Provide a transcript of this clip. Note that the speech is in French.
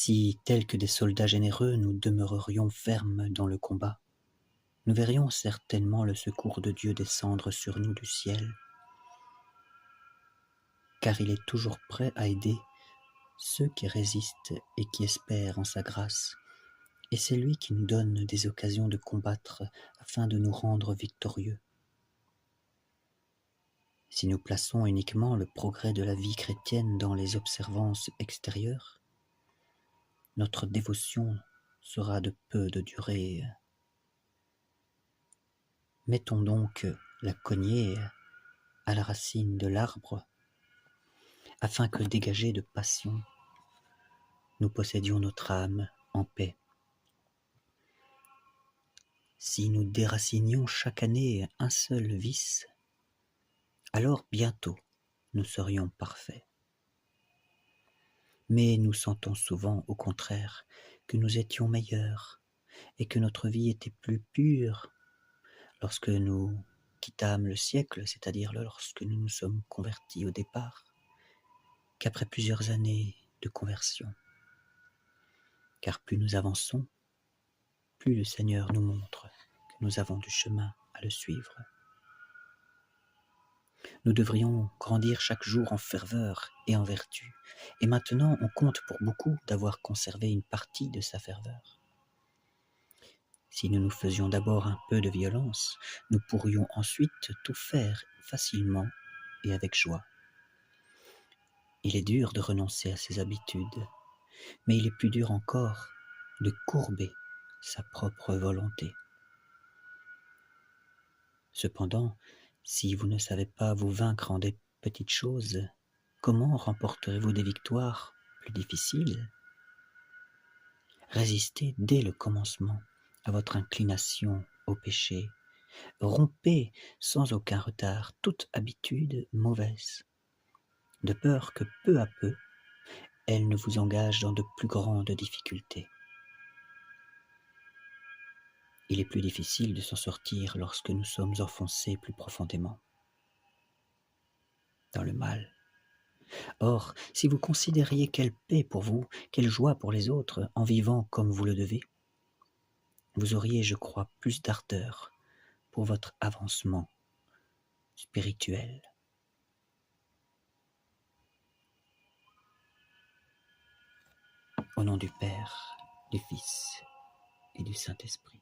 Si, tels que des soldats généreux, nous demeurerions fermes dans le combat, nous verrions certainement le secours de Dieu descendre sur nous du ciel, car il est toujours prêt à aider ceux qui résistent et qui espèrent en sa grâce, et c'est lui qui nous donne des occasions de combattre afin de nous rendre victorieux. Si nous plaçons uniquement le progrès de la vie chrétienne dans les observances extérieures, notre dévotion sera de peu de durée. Mettons donc la cognée à la racine de l'arbre, afin que, dégagés de passion, nous possédions notre âme en paix. Si nous déracinions chaque année un seul vice, alors bientôt nous serions parfaits. Mais nous sentons souvent, au contraire, que nous étions meilleurs et que notre vie était plus pure lorsque nous quittâmes le siècle, c'est-à-dire lorsque nous nous sommes convertis au départ, qu'après plusieurs années de conversion. Car plus nous avançons, plus le Seigneur nous montre que nous avons du chemin à le suivre. Nous devrions grandir chaque jour en ferveur et en vertu, et maintenant on compte pour beaucoup d'avoir conservé une partie de sa ferveur. Si nous nous faisions d'abord un peu de violence, nous pourrions ensuite tout faire facilement et avec joie. Il est dur de renoncer à ses habitudes, mais il est plus dur encore de courber sa propre volonté. Cependant, si vous ne savez pas vous vaincre en des petites choses, comment remporterez-vous des victoires plus difficiles? Résistez dès le commencement à votre inclination au péché. Rompez sans aucun retard toute habitude mauvaise, de peur que peu à peu, elle ne vous engage dans de plus grandes difficultés. Il est plus difficile de s'en sortir lorsque nous sommes enfoncés plus profondément dans le mal. Or, si vous considériez quelle paix pour vous, quelle joie pour les autres, en vivant comme vous le devez, vous auriez, je crois, plus d'ardeur pour votre avancement spirituel. Au nom du Père, du Fils et du Saint-Esprit.